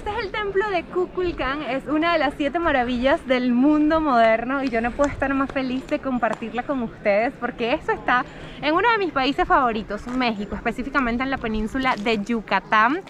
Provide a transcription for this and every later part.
este es el templo de Kukulcán, es una de las 7 maravillas del mundo moderno y yo no puedo estar más feliz de compartirla con ustedes porque esto está en uno de mis países favoritos, México, específicamente en la península de Yucatán.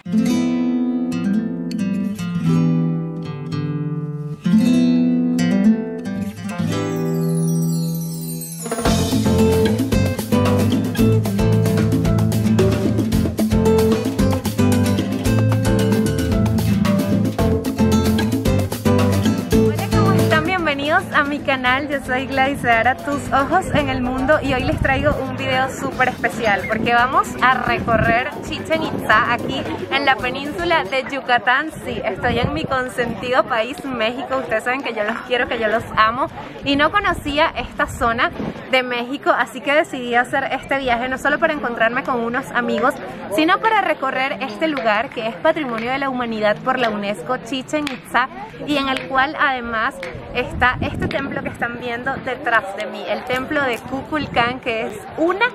A mi canal, yo soy Gladys Seara, tus ojos en el mundo, y hoy les traigo un video súper especial porque vamos a recorrer Chichén Itzá aquí en la península de Yucatán. Sí, estoy en mi consentido país, México. Ustedes saben que yo los quiero, que yo los amo y no conocía esta zona de México, así que decidí hacer este viaje no solo para encontrarme con unos amigos, sino para recorrer este lugar que es Patrimonio de la Humanidad por la UNESCO, Chichén Itzá, y en el cual además está este templo que están viendo detrás de mí, el templo de Kukulcán, que es una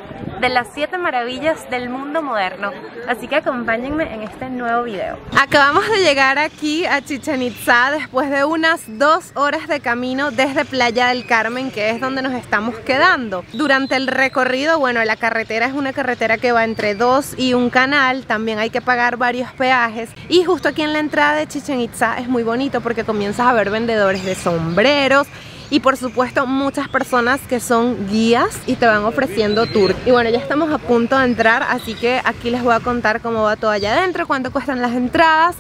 de las 7 maravillas del mundo moderno. Así que acompáñenme en este nuevo video. Acabamos de llegar aquí a Chichén Itzá después de unas 2 horas de camino desde Playa del Carmen, que es donde nos estamos quedando. Durante el recorrido, bueno, la carretera es una carretera que va entre 2 y un canal, también hay que pagar varios peajes, y justo aquí en la entrada de Chichén Itzá es muy bonito porque comienzas a ver vendedores de sombreros y por supuesto muchas personas que son guías y te van ofreciendo tour. Y bueno, ya estamos a punto de entrar, así que aquí les voy a contar cómo va todo allá adentro, cuánto cuestan las entradas.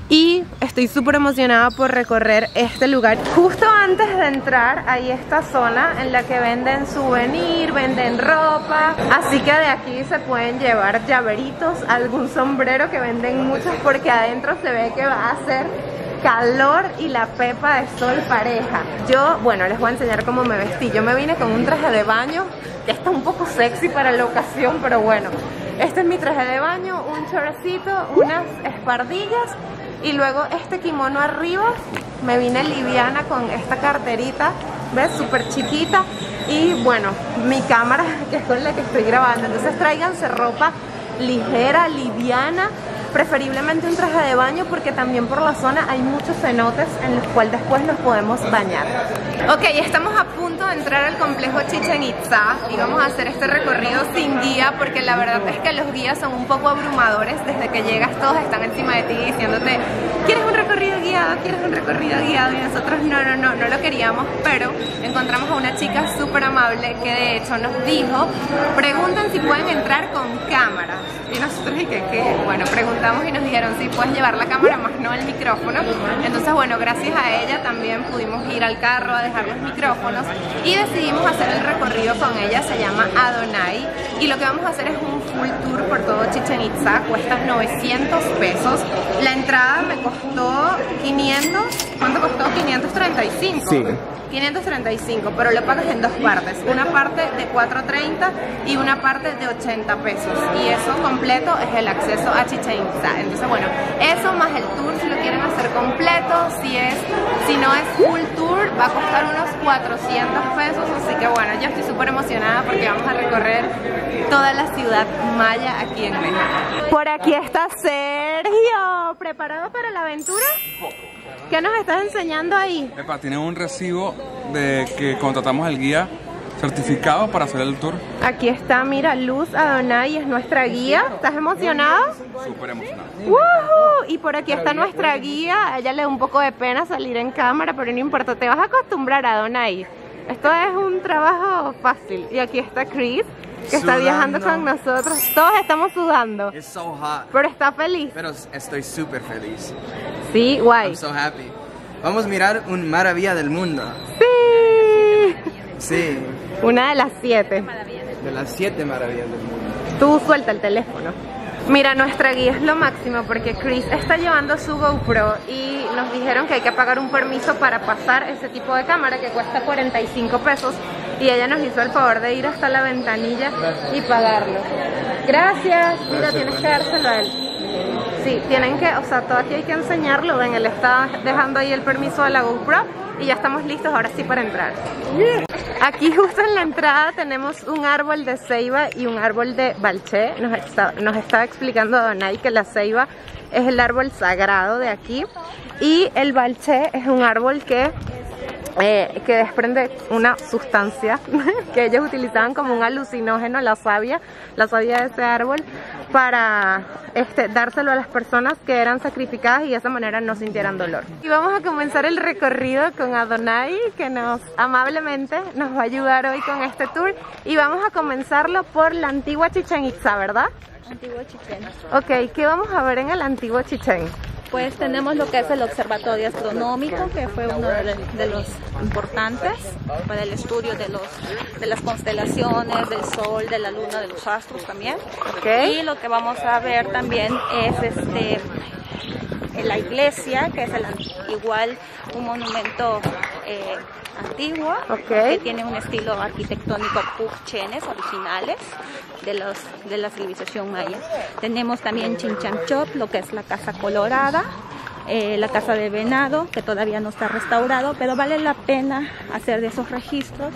Y estoy súper emocionada por recorrer este lugar. Justo antes de entrar hay esta zona en la que venden souvenir, venden ropa, así que de aquí se pueden llevar llaveritos, algún sombrero, que venden muchos porque adentro se ve que va a ser calor y la pepa de sol pareja. Yo, bueno, les voy a enseñar cómo me vestí. Yo me vine con un traje de baño que está un poco sexy para la ocasión, pero bueno, este es mi traje de baño, un chorcito, unas espardillas y luego este kimono arriba. Me vine liviana con esta carterita, ¿ves? Súper chiquita. Y bueno, mi cámara, que es con la que estoy grabando. Entonces tráiganse ropa ligera, liviana, preferiblemente un traje de baño porque también por la zona hay muchos cenotes en los cuales después nos podemos bañar. Ok, estamos a punto de entrar al complejo Chichén Itzá y vamos a hacer este recorrido sin guía porque la verdad es que los guías son un poco abrumadores. Desde que llegas todos están encima de ti diciéndote: ¿quieres un recorrido guiado? ¿Quieres un recorrido guiado? Y nosotros no lo queríamos, pero encontramos a una chica súper amable que de hecho nos dijo: preguntan si pueden entrar con cámara. Y nosotros dije que bueno, preguntamos y nos dijeron sí, puedes llevar la cámara más no el micrófono. Entonces bueno, gracias a ella también pudimos ir al carro a dejar los micrófonos y decidimos hacer el recorrido con ella. Se llama Adonai y lo que vamos a hacer es un full tour por todo Chichén Itzá. Cuesta 900 pesos. La entrada me costó 500. ¿Cuánto costó? 535. Sí. 535, pero lo pagas en 2 partes, una parte de 430 y una parte de 80 pesos, y eso completo es el acceso a Chichén Itzá. Entonces bueno, eso más el tour si lo quieren hacer completo. Si no es full tour va a costar unos 400 pesos, así que bueno, yo estoy súper emocionada porque vamos a recorrer toda la ciudad maya aquí en México. Por aquí está Sergio, ¿preparado para la aventura? Un poco. ¿Qué nos estás enseñando ahí? Epa, tiene un recibo de que contratamos al guía certificado para hacer el tour. Aquí está, mira, Luz Adonai es nuestra guía. ¿Estás emocionado? Súper emocionado. ¡Woohoo! Y por aquí está nuestra guía. A ella le da un poco de pena salir en cámara, pero no importa, te vas a acostumbrar a Adonai. Esto es un trabajo fácil. Y aquí está Chris, que está viajando con nosotros. Todos estamos sudando. It's so hot. Pero está feliz. Pero estoy súper feliz. Sí, guay. I'm so happy. Vamos a mirar una maravilla del mundo. Sí. Sí. Una de las 7. De las 7 maravillas del mundo. Tú suelta el teléfono. Mira, nuestra guía es lo máximo porque Chris está llevando su GoPro y nos dijeron que hay que pagar un permiso para pasar ese tipo de cámara que cuesta 45 pesos y ella nos hizo el favor de ir hasta la ventanilla y pagarlo. Gracias. Mira, tienes que dárselo a él. Sí, tienen que, o sea, todo aquí hay que enseñarlo. Ven, él está dejando ahí el permiso de la GoPro y ya estamos listos ahora sí para entrar. Aquí justo en la entrada tenemos un árbol de ceiba y un árbol de balché. Nos estaba explicando Adonai que la ceiba es el árbol sagrado de aquí. Y el balché es un árbol que desprende una sustancia que ellos utilizaban como un alucinógeno, la savia de ese árbol, para dárselo a las personas que eran sacrificadas y de esa manera no sintieran dolor. Y vamos a comenzar el recorrido con Adonai, que amablemente nos va a ayudar hoy con este tour, y vamos a comenzarlo por la antigua Chichén Itzá, ¿verdad? Antiguo Chichén. Ok, ¿qué vamos a ver en el antiguo Chichén? Pues tenemos lo que es el observatorio astronómico, que fue uno de los importantes para el estudio de las constelaciones, del sol, de la luna, de los astros también. Okay. Y lo que vamos a ver también es la iglesia, que es igual un monumento antiguo, que tiene un estilo arquitectónico pugchenes originales de la civilización maya. Tenemos también Chinchanchop, lo que es la casa colorada, la casa de venado, que todavía no está restaurado, pero vale la pena hacer de esos registros,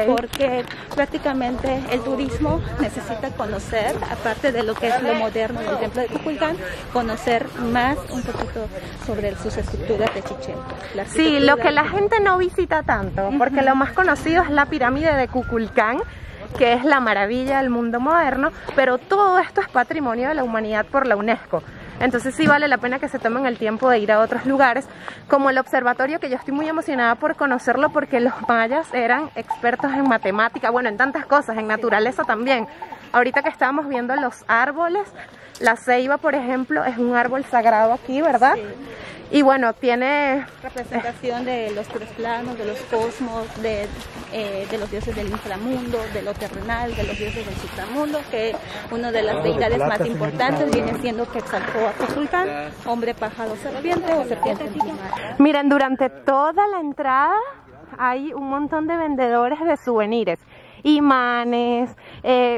porque prácticamente el turismo necesita conocer, aparte de lo que es lo moderno del templo de Kukulcán, conocer más un poquito sobre sus estructuras de Chichén. Sí, lo que la gente no visita tanto, porque lo más conocido es la pirámide de Kukulcán, que es la maravilla del mundo moderno, pero todo esto es patrimonio de la humanidad por la UNESCO. Entonces sí vale la pena que se tomen el tiempo de ir a otros lugares, como el observatorio, que yo estoy muy emocionada por conocerlo, porque los mayas eran expertos en matemática, bueno, en tantas cosas, en naturaleza también. Ahorita que estábamos viendo los árboles, la ceiba, por ejemplo, es un árbol sagrado aquí, ¿verdad? Sí. Y bueno, tiene representación de los tres planos, de los cosmos, de los dioses del inframundo, de lo terrenal, de los dioses del supramundo, que una de las deidades más importantes viene siendo Quetzalcóatl, hombre pájaro serpiente o serpiente mar. Miren, durante toda la entrada hay un montón de vendedores de souvenirs, imanes,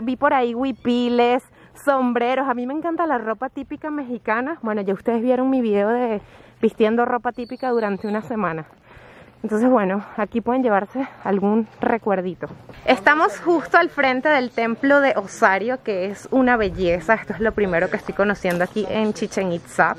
vi por ahí huipiles, sombreros. A mí me encanta la ropa típica mexicana. Bueno, ya ustedes vieron mi video de vistiendo ropa típica durante una semana. Entonces, bueno, aquí pueden llevarse algún recuerdito. Estamos justo al frente del templo de Osario, que es una belleza. Esto es lo primero que estoy conociendo aquí en Chichén Itzá.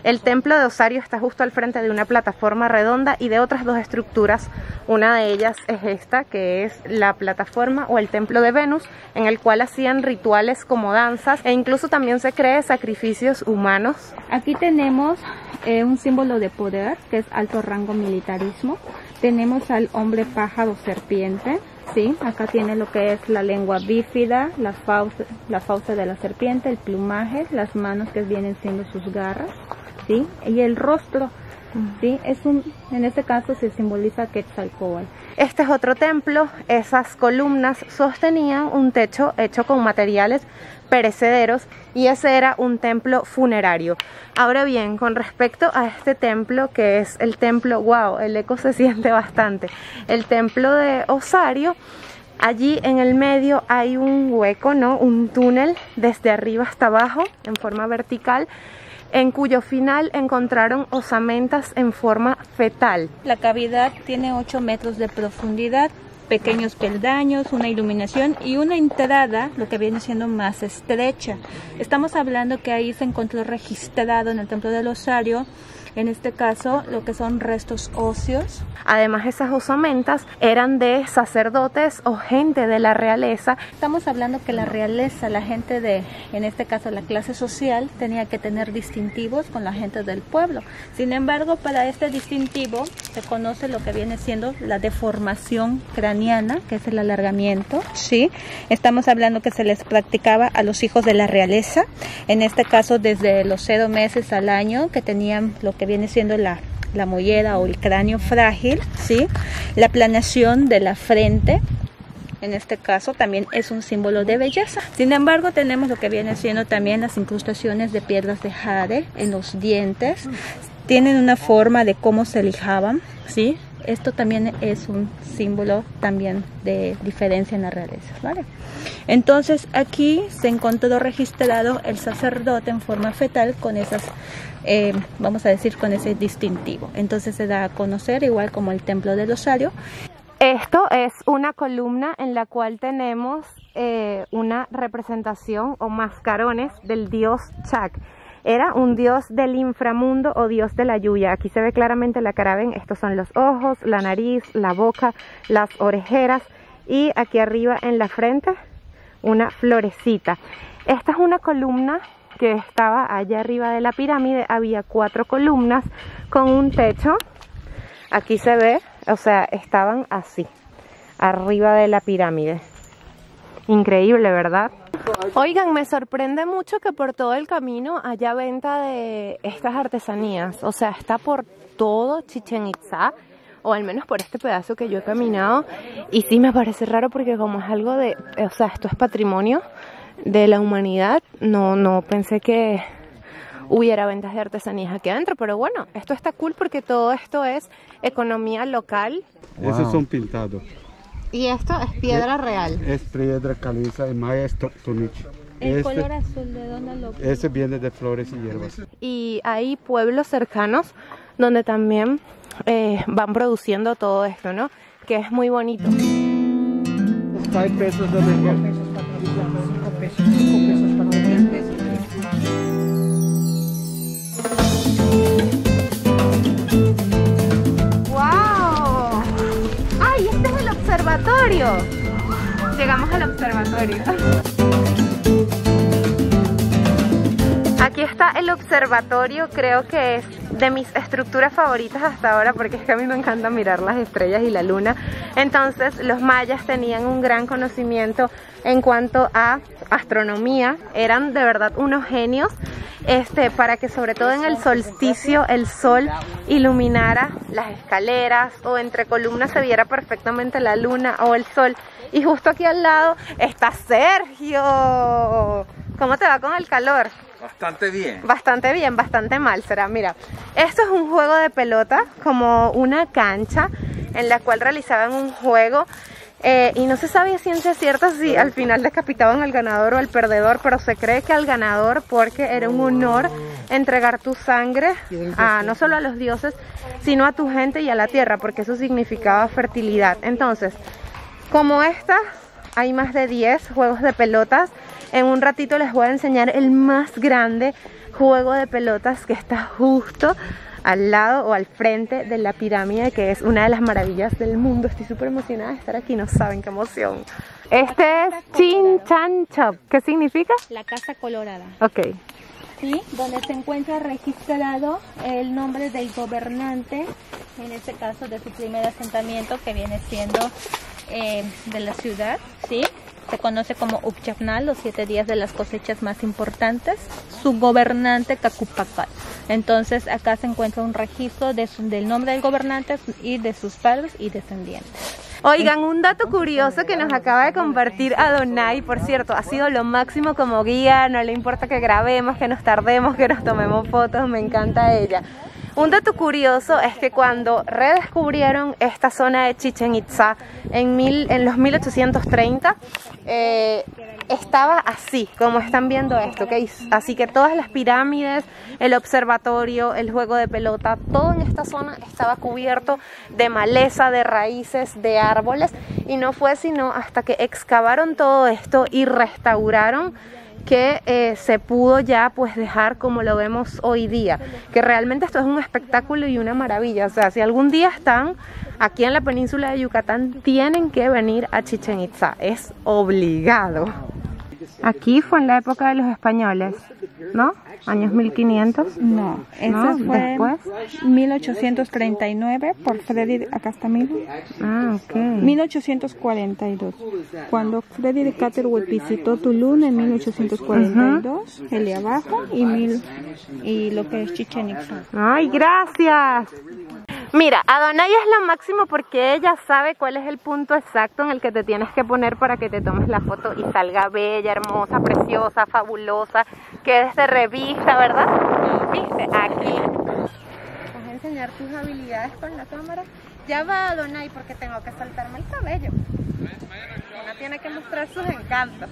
El templo de Osario está justo al frente de una plataforma redonda y de otras dos estructuras. Una de ellas es esta, que es la plataforma o el templo de Venus, en el cual hacían rituales como danzas, e incluso también se cree sacrificios humanos. Aquí tenemos un símbolo de poder, que es alto rango militarismo. Tenemos al hombre pájaro serpiente. Sí, acá tiene lo que es la lengua bífida, la fauce de la serpiente, el plumaje, las manos que vienen siendo sus garras, ¿sí? Y el rostro, ¿sí? En este caso se simboliza Quetzalcóatl. Este es otro templo. Esas columnas sostenían un techo hecho con materiales perecederos, y ese era un templo funerario. Ahora bien, con respecto a este templo, que es el templo, wow, el eco se siente bastante, el templo de Osario, allí en el medio hay un hueco, ¿no? Un túnel desde arriba hasta abajo en forma vertical, en cuyo final encontraron osamentas en forma fetal. La cavidad tiene 8 metros de profundidad, pequeños peldaños, una iluminación y una entrada, lo que viene siendo más estrecha. Estamos hablando que ahí se encontró registrado en el templo del Osario, en este caso, lo que son restos óseos. Además, esas osamentas eran de sacerdotes o gente de la realeza. Estamos hablando que la realeza, la gente de, en este caso la clase social, tenía que tener distintivos con la gente del pueblo. Sin embargo, para este distintivo se conoce lo que viene siendo la deformación craneana, que es el alargamiento, ¿sí? Estamos hablando que se les practicaba a los hijos de la realeza, en este caso desde los 0 meses al año, que tenían lo que viene siendo la mollera o el cráneo frágil, ¿sí? La aplanación de la frente, en este caso también es un símbolo de belleza. Sin embargo, tenemos lo que viene siendo también las incrustaciones de piedras de jade en los dientes. Tienen una forma de cómo se lijaban, ¿sí? Esto también es un símbolo también de diferencia en la realeza, ¿vale? Entonces aquí se encontró registrado el sacerdote en forma fetal con esas, vamos a decir, con ese distintivo. Entonces se da a conocer igual como el templo del Osario. Esto es una columna en la cual tenemos una representación o mascarones del dios Chac. era un dios del inframundo o dios de la lluvia. Aquí se ve claramente la cara, ven, estos son los ojos, la nariz, la boca, las orejeras y aquí arriba en la frente una florecita. Esta es una columna que estaba allá arriba de la pirámide, había 4 columnas con un techo. Aquí se ve, o sea, estaban así, arriba de la pirámide. Increíble, ¿verdad? Oigan, me sorprende mucho que por todo el camino haya venta de estas artesanías. O sea, está por todo Chichén Itzá, o al menos por este pedazo que yo he caminado. Y sí me parece raro porque como es algo de, o sea, esto es patrimonio de la humanidad, no pensé que hubiera ventas de artesanías aquí adentro, pero bueno, esto está cool porque todo esto es economía local. Wow. Esos son pintados. Y esto es piedra real. Es piedra caliza, en maya es Toptunich. El color azul, ¿de dónde lo veo? Ese viene de flores y hierbas. Y hay pueblos cercanos donde también van produciendo todo esto, ¿no? Que es muy bonito. 5 pesos de regalo. 5 pesos, 5 pesos para 10 pesos. ¡Wow! ¡Ay, este es el observatorio! Llegamos al observatorio. Aquí está el observatorio, creo que es de mis estructuras favoritas hasta ahora porque es que a mí me encanta mirar las estrellas y la luna. Entonces los mayas tenían un gran conocimiento en cuanto a astronomía, eran de verdad unos genios para que sobre todo en el solsticio el sol iluminara las escaleras o entre columnas se viera perfectamente la luna o el sol. Y justo aquí al lado está Sergio. ¿Cómo te va con el calor? Bastante bien. Bastante bien, bastante mal será. Mira, esto es un juego de pelota, como una cancha en la cual realizaban un juego y no se sabe a ciencia cierta si al final decapitaban al ganador o al perdedor, pero se cree que al ganador porque era un honor entregar tu sangre a, no solo a los dioses, sino a tu gente y a la tierra, porque eso significaba fertilidad. Entonces, como esta, hay más de 10 juegos de pelotas. En un ratito les voy a enseñar el más grande juego de pelotas que está justo al lado o al frente de la pirámide, que es una de las maravillas del mundo. Estoy súper emocionada de estar aquí, no saben qué emoción. Este es Chin Chan Chop. ¿Qué significa? La casa colorada. Ok. Sí, donde se encuentra registrado el nombre del gobernante, en este caso de su primer asentamiento, que viene siendo de la ciudad, ¿sí? Se conoce como Upchapnal, los 7 días de las cosechas más importantes. Su gobernante Cacupacal. Entonces acá se encuentra un registro del nombre del gobernante y de sus padres y descendientes. Oigan, un dato curioso que nos acaba de compartir Adonai, por cierto, ha sido lo máximo como guía, no le importa que grabemos, que nos tardemos, que nos tomemos fotos, me encanta ella. Un dato curioso es que cuando redescubrieron esta zona de Chichén Itzá en los 1830, estaba así, como están viendo esto, ¿okay? Así que todas las pirámides, el observatorio, el juego de pelota, todo en esta zona estaba cubierto de maleza, de raíces, de árboles, y no fue sino hasta que excavaron todo esto y restauraron que se pudo ya pues dejar como lo vemos hoy día, que realmente esto es un espectáculo y una maravilla. O sea, si algún día están aquí en la península de Yucatán, tienen que venir a Chichén Itzá, es obligado. Aquí fue en la época de los españoles, ¿no? Años 1500. No, eso fue después. 1839 por Freddy, acá está ok. 1842, cuando Freddy de Catherwood visitó Tulum en 1842, el de abajo, y lo que es Chichén Itzá. Ay, gracias. Mira, Adonai es lo máximo porque ella sabe cuál es el punto exacto en el que te tienes que poner para que te tomes la foto y salga bella, hermosa, preciosa, fabulosa, que es de revista, ¿verdad? ¿Viste? Aquí. Vas a enseñar tus habilidades con la cámara. Ya va, Adonai, porque tengo que soltarme el cabello. Uno tiene que mostrar sus encantos.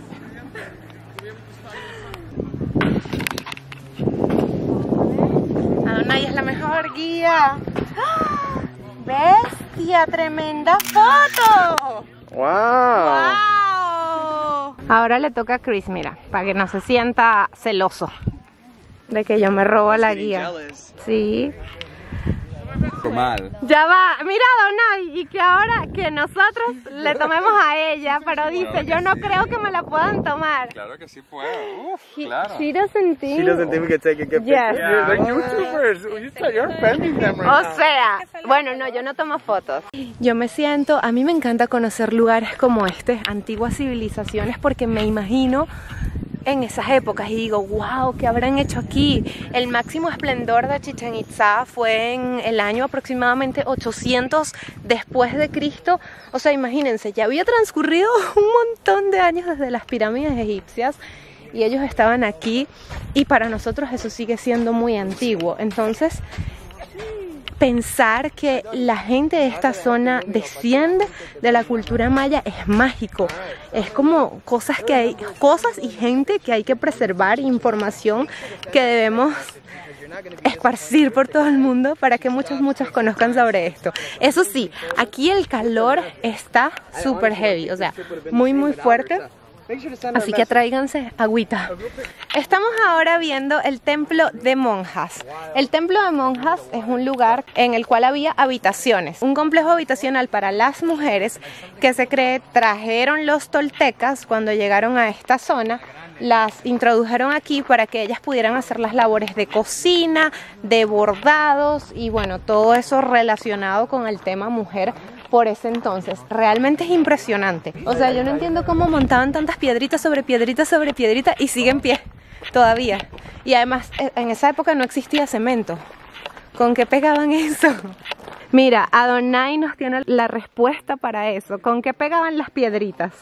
Adonai es la mejor guía. ¡Ah! ¡Bestia! ¡Tremenda foto! ¡Wow! ¡Wow! Ahora le toca a Chris, mira, para que no se sienta celoso. de que yo me robo la guía. Sí. Normal. Ya va, mira Donay, y que ahora que nosotros le tomemos a ella, pero dice, yo no creo que me la puedan tomar. Claro que sí puedo. Claro. She doesn't think. She doesn't think we could take a good Yes. picture. They're YouTubers. You're offending them right O sea, bueno, no, yo no tomo fotos. Yo me siento, a mí me encanta conocer lugares como este, antiguas civilizaciones, porque me imagino en esas épocas y digo, wow, ¿qué habrán hecho aquí? El máximo esplendor de Chichén Itzá fue en el año aproximadamente 800 después de Cristo. O sea, imagínense, ya había transcurrido un montón de años desde las pirámides egipcias y ellos estaban aquí, y para nosotros eso sigue siendo muy antiguo. Entonces, pensar que la gente de esta zona desciende de la cultura maya es mágico. Es como cosas y gente que hay que preservar, información que debemos esparcir por todo el mundo para que muchos conozcan sobre esto. Eso sí, aquí el calor está súper heavy, o sea, muy fuerte. Así que tráiganse agüita. Estamos ahora viendo el templo de monjas. El templo de monjas es un lugar en el cual había habitaciones, un complejo habitacional para las mujeres que se cree trajeron los toltecas cuando llegaron a esta zona. Las introdujeron aquí para que ellas pudieran hacer las labores de cocina, de bordados y bueno, todo eso relacionado con el tema mujer por ese entonces. Realmente es impresionante. O sea, yo no entiendo cómo montaban tantas piedritas sobre piedritas sobre piedritas y siguen en pie todavía. Y además, en esa época no existía cemento. ¿Con qué pegaban eso? Mira, Adonai nos tiene la respuesta para eso. ¿Con qué pegaban las piedritas?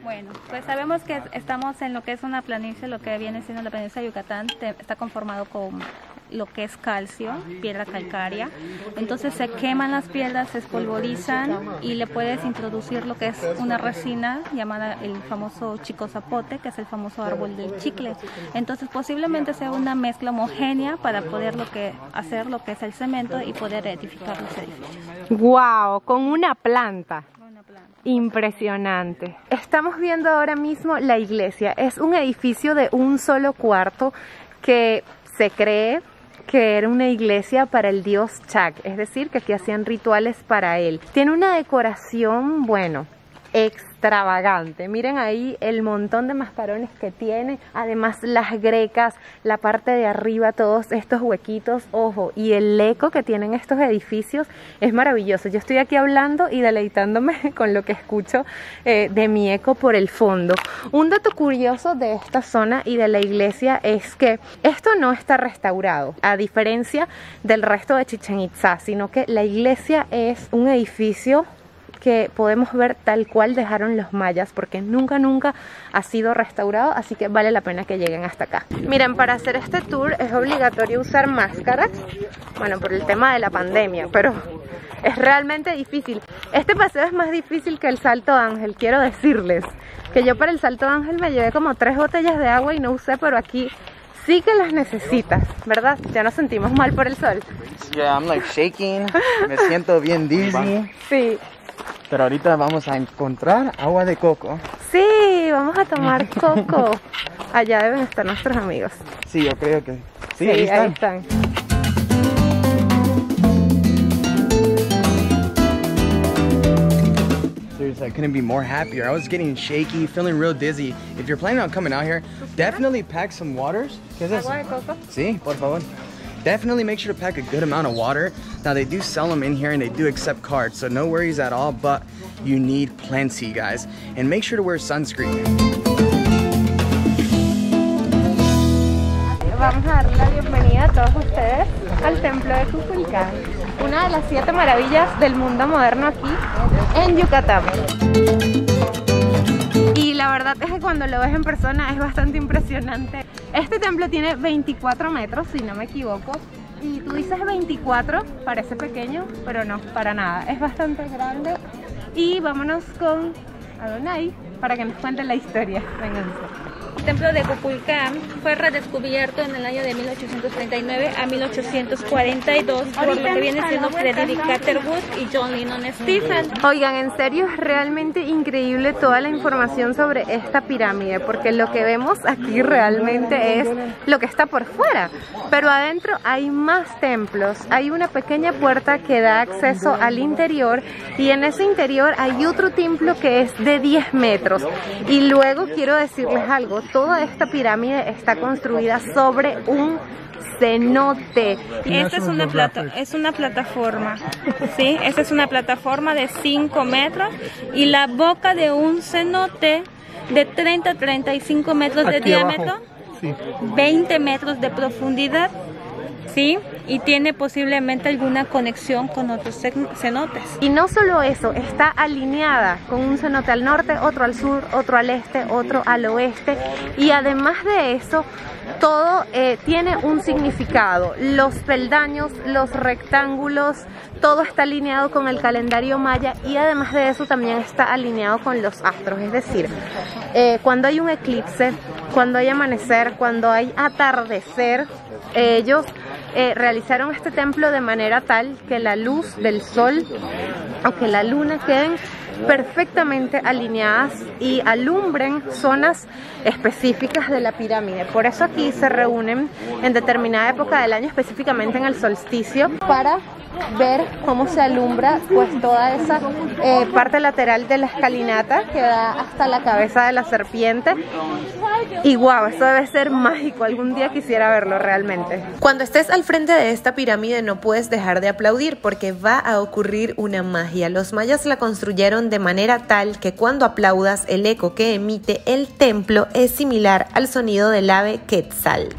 Bueno, pues sabemos que estamos en lo que es una planicie, lo que viene siendo la planicie de Yucatán, está conformado con lo que es calcio, piedra calcárea. Entonces se queman las piedras, se espolvorizan y le puedes introducir lo que es una resina llamada el famoso chico zapote, que es el famoso árbol del chicle. Entonces posiblemente sea una mezcla homogénea para poder hacer lo que es el cemento y poder edificar los edificios. ¡Wow! Con una planta. Impresionante. Estamos viendo ahora mismo la iglesia. Es un edificio de un solo cuarto que se cree que era una iglesia para el dios Chak, es decir, que aquí hacían rituales para él. Tiene una decoración, bueno, extravagante. Miren ahí el montón de mascarones que tiene, además las grecas, la parte de arriba, todos estos huequitos, ojo, y el eco que tienen estos edificios es maravilloso. Yo estoy aquí hablando y deleitándome con lo que escucho de mi eco por el fondo. Un dato curioso de esta zona y de la iglesia es que esto no está restaurado, a diferencia del resto de Chichén Itzá, sino que la iglesia es un edificio que podemos ver tal cual dejaron los mayas, porque nunca ha sido restaurado, así que vale la pena que lleguen hasta acá. Miren, para hacer este tour es obligatorio usar máscaras, bueno, por el tema de la pandemia, pero es realmente difícil. Este paseo es más difícil que el Salto Ángel, quiero decirles, que yo para el Salto Ángel me llevé como 3 botellas de agua y no usé, pero aquí sí que las necesitas, ¿verdad? Ya nos sentimos mal por el sol. Yeah, I'm like shaking, me siento bien dizzy. Sí. Pero ahorita vamos a encontrar agua de coco. Sí, vamos a tomar coco. Allá deben estar nuestros amigos. Sí, yo creo que sí, Sí, ahí están. ahí están. Seriously, I couldn't be more happier. I was getting shaky, feeling real dizzy. If you're planning on coming out here, definitely pack some waters. ¿Qué es eso? ¿Agua de coco? Sí, por favor. Definitely make sure to pack a good amount of water. Now they do sell them in here and they do accept cards, so no worries at all, but you need plenty, guys. And make sure to wear sunscreen. Vamos a darle la bienvenida a todos ustedes al templo de Kukulcán, una de las 7 maravillas del mundo moderno aquí en Yucatán. Y la verdad es que cuando lo ves en persona es bastante impresionante. Este templo tiene 24 metros, si no me equivoco. Y tú dices 24, parece pequeño, pero no, para nada. Es bastante grande. Y vámonos con Adonai para que nos cuente la historia. Vénganse. templo de Kukulcán fue redescubierto en el año de 1839 a 1842 por lo que viene siendo Frederick Catherwood y John Lennon Stephen. Oigan, en serio es realmente increíble toda la información sobre esta pirámide, porque lo que vemos aquí realmente es lo que está por fuera, pero adentro hay más templos. Hay una pequeña puerta que da acceso al interior y en ese interior hay otro templo que es de 10 metros. Y luego quiero decirles algo, toda esta pirámide está construida sobre un cenote. Esta es una plataforma, ¿sí? Esta es una plataforma de 5 metros y la boca de un cenote de 30 a 35 metros de diámetro, 20 metros de profundidad, ¿sí? Y tiene posiblemente alguna conexión con otros cenotes. Y no solo eso, está alineada con un cenote al norte, otro al sur, otro al este, otro al oeste. Y además de eso, todo tiene un significado. Los peldaños, los rectángulos, todo está alineado con el calendario maya y además de eso también está alineado con los astros. Es decir, cuando hay un eclipse, cuando hay amanecer, cuando hay atardecer, ellos realizaron este templo de manera tal que la luz del sol o que la luna queden perfectamente alineadas y alumbren zonas específicas de la pirámide. Por eso aquí se reúnen en determinada época del año, específicamente en el solsticio, para ver cómo se alumbra pues toda esa parte lateral de la escalinata que da hasta la cabeza de la serpiente. Y guau, eso debe ser mágico, algún día quisiera verlo realmente. Cuando estés al frente de esta pirámide no puedes dejar de aplaudir porque va a ocurrir una magia. Los mayas la construyeron de manera tal que cuando aplaudas el eco que emite el templo es similar al sonido del ave quetzal.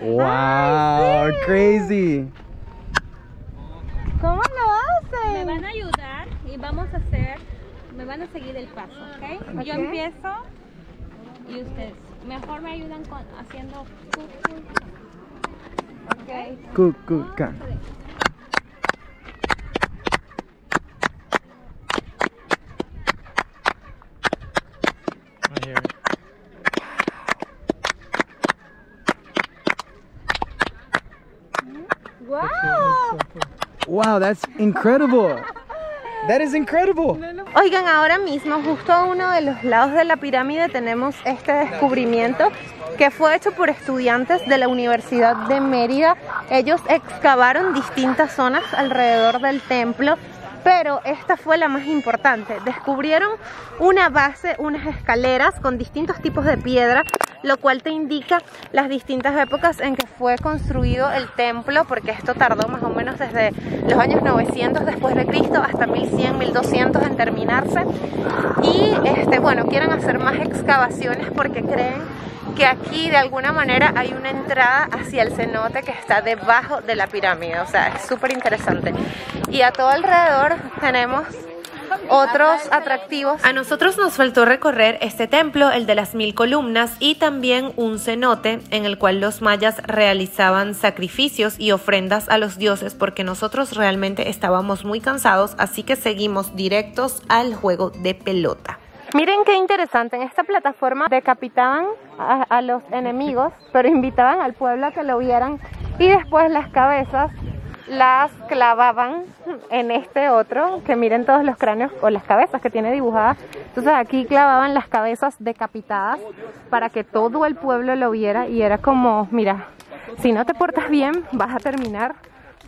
Wow, crazy. ¿Cómo lo hacen? Me van a ayudar y vamos a hacer, me van a seguir el paso, ¿ok? Yo empiezo y ustedes mejor me ayudan haciendo Kukulcán. Wow, that's incredible. That is incredible. Oigan, ahora mismo justo a uno de los lados de la pirámide tenemos este descubrimiento que fue hecho por estudiantes de la Universidad de Mérida. Ellos excavaron distintas zonas alrededor del templo, pero esta fue la más importante. Descubrieron una base, unas escaleras con distintos tipos de piedra, lo cual te indica las distintas épocas en que fue construido el templo, porque esto tardó más o menos desde los años 900 después de Cristo hasta 1100, 1200 en terminarse. Y bueno, quieren hacer más excavaciones porque creen que aquí de alguna manera hay una entrada hacia el cenote que está debajo de la pirámide. O sea, es súper interesante. Y a todo alrededor tenemos otros atractivos. A nosotros nos faltó recorrer este templo, el de las 1000 columnas, y también un cenote en el cual los mayas realizaban sacrificios y ofrendas a los dioses, porque nosotros realmente estábamos muy cansados, así que seguimos directos al juego de pelota. Miren qué interesante, en esta plataforma decapitaban a los enemigos, pero invitaban al pueblo a que lo vieran y después las cabezas las clavaban en este otro, que miren todos los cráneos o las cabezas que tiene dibujadas. Entonces aquí clavaban las cabezas decapitadas para que todo el pueblo lo viera y era como, mira, si no te portas bien vas a terminar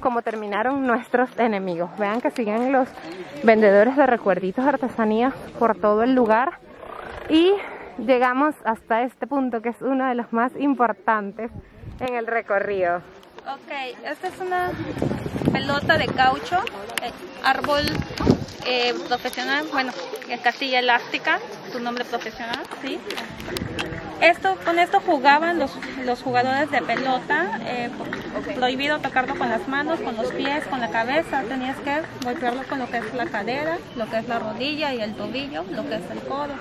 como terminaron nuestros enemigos. Vean que siguen los vendedores de recuerditos de artesanías por todo el lugar y llegamos hasta este punto que es uno de los más importantes en el recorrido. Ok, esta es una pelota de caucho, árbol profesional, bueno, castilla elástica, su nombre profesional, ¿sí? Con esto jugaban los jugadores de pelota, prohibido tocarlo con las manos, con los pies, con la cabeza, tenías que golpearlo con lo que es la cadera, lo que es la rodilla y el tobillo, lo que es el codo.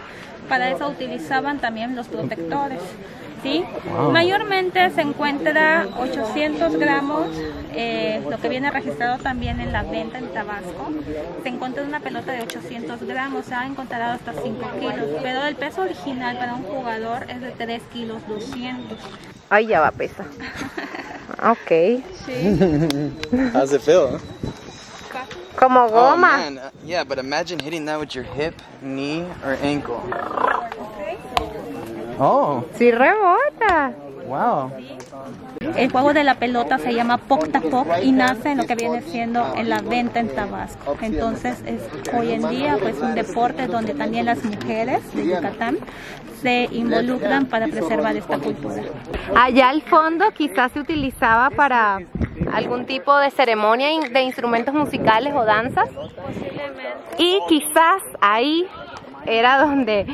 Para eso utilizaban también los protectores. ¿sí? Mayormente se encuentra 800 gramos, lo que viene registrado también en la venta en Tabasco. Se encuentra una pelota de 800 gramos, se ha encontrado hasta 5 kilos, pero el peso original para un jugador es de 3 kilos 200. Ay, ya va, pesa. Ok. Sí. How's it feel? Como Oh goma. man, yeah, but imagine hitting that with your hip, knee, or ankle. Oh, Sí rebota. wow. El juego de la pelota se llama Poc-Tapoc y nace en lo que viene siendo en la venta en Tabasco. Entonces es hoy en día pues un deporte donde también las mujeres de Yucatán se involucran para preservar esta cultura. Allá al fondo quizás se utilizaba para algún tipo de ceremonia de instrumentos musicales o danzas. Y quizás ahí era donde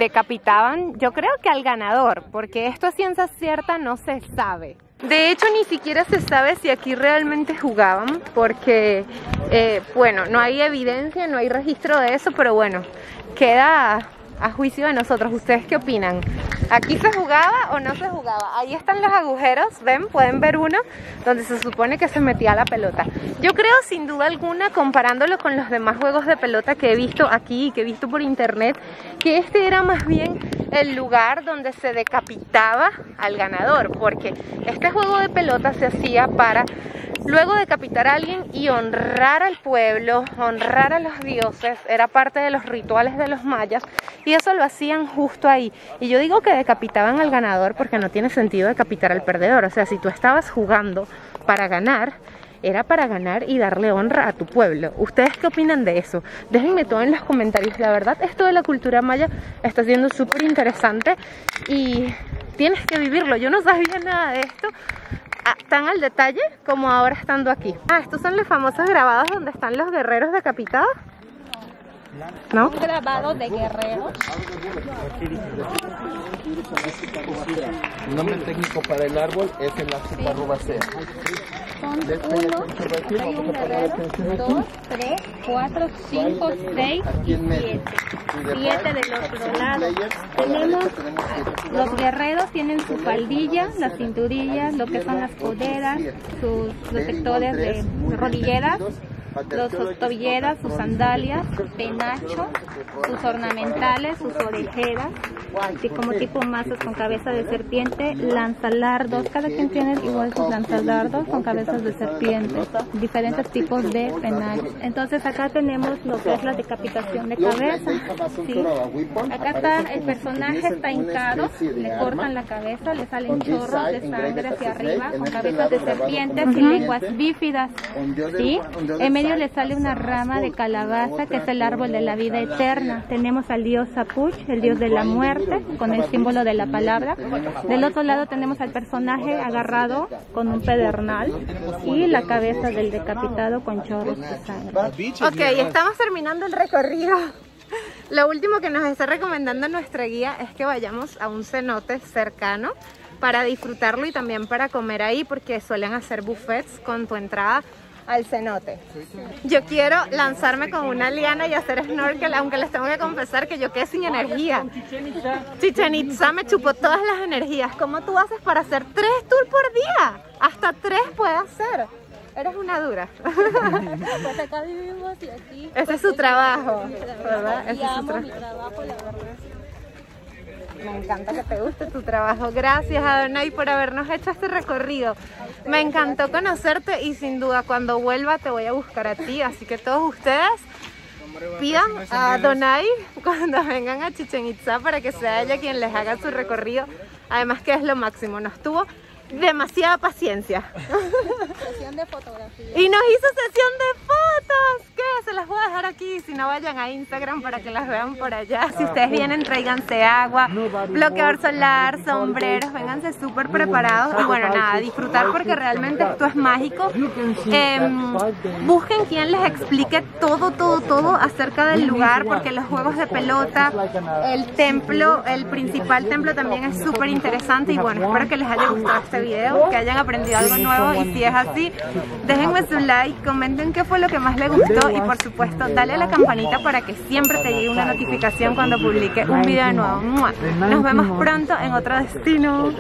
decapitaban, yo creo que al ganador, porque esto a ciencia cierta no se sabe. De hecho, ni siquiera se sabe si aquí realmente jugaban, porque, bueno, no hay evidencia, no hay registro de eso, pero bueno, queda a juicio de nosotros. ¿Ustedes qué opinan? ¿Aquí se jugaba o no se jugaba? Ahí están los agujeros, ¿ven? Pueden ver uno donde se supone que se metía la pelota. Yo creo sin duda alguna, comparándolo con los demás juegos de pelota que he visto aquí y que he visto por internet, que este era más bien el lugar donde se decapitaba al ganador, porque este juego de pelota se hacía para luego decapitar a alguien y honrar al pueblo, honrar a los dioses, era parte de los rituales de los mayas, y eso lo hacían justo ahí. Y yo digo que decapitaban al ganador porque no tiene sentido decapitar al perdedor. O sea, si tú estabas jugando para ganar, era para ganar y darle honra a tu pueblo. ¿Ustedes qué opinan de eso? Déjenme todo en los comentarios. La verdad, esto de la cultura maya está siendo súper interesante y tienes que vivirlo. Yo no sabía nada de esto tan al detalle como ahora estando aquí. Estos son los famosos grabados donde están los guerreros decapitados, ¿no? Un grabado de guerreros. El nombre técnico para el árbol es el Azupa rubacea. Son 1, hay un guerrero, 2, 3, 4, 5, 6 y 7. 7 de los otros lados. Tenemos, los guerreros tienen su faldilla, las cinturillas, lo que son las coderas, sus protectores de rodilleras, sus tobilleras, sus sandalias, sus penachos, sus ornamentales, sus orejeras, así como tipo mazos con cabeza de serpiente, lanzalardos, cada quien tiene igual sus lanzalardos con cabezas de serpiente, diferentes tipos de penachos. Entonces acá tenemos lo que es la decapitación de cabeza, ¿sí? Acá está el personaje, está hincado, le cortan la cabeza, le salen chorros de sangre hacia arriba con cabezas de serpientes y lenguas bífidas, ¿sí? En medio le sale una rama de calabaza que es el árbol de la vida eterna. Tenemos al dios Zapuch, el dios de la muerte, con el símbolo de la palabra. Del otro lado tenemos al personaje agarrado con un pedernal y la cabeza del decapitado con chorros de sangre. Ok, estamos terminando el recorrido. Lo último que nos está recomendando nuestra guía es que vayamos a un cenote cercano para disfrutarlo y también para comer ahí, porque suelen hacer buffets con tu entrada al cenote. Yo quiero lanzarme con una liana y hacer snorkel, aunque les tengo que confesar que yo quedé sin energía. Chichén Itzá me chupó todas las energías. ¿Cómo tú haces para hacer 3 tours por día? Hasta 3 puedes hacer. Eres una dura. Pues acá vivimos y aquí. Ese es su trabajo, ¿verdad? Ese Y es su amo mi trabajo. trabajo, la verdad. Me encanta que te guste tu trabajo. Gracias, Adonai, por habernos hecho este recorrido. Me encantó conocerte y sin duda cuando vuelva te voy a buscar a ti. Así que todos ustedes pidan a Adonai cuando vengan a Chichén Itzá para que sea ella quien les haga su recorrido. Además que es lo máximo, nos tuvo demasiada paciencia. Sesión de fotografía. Y nos hizo sesión de fotos, que se las voy a dejar aquí, si no vayan a Instagram para que las vean por allá. Si ustedes vienen, tráiganse agua, bloqueador solar, sombreros, vénganse súper preparados y bueno, nada, disfrutar porque realmente esto es mágico. Busquen quien les explique todo acerca del lugar, porque los juegos de pelota, el templo, el principal templo también es súper interesante y bueno, espero que les haya gustado este video, que hayan aprendido algo nuevo y si es así, déjenme su like, comenten qué fue lo que más les gustó y por supuesto dale a la campanita para que siempre te llegue una notificación cuando publique un video nuevo. Nos vemos pronto en otro destino.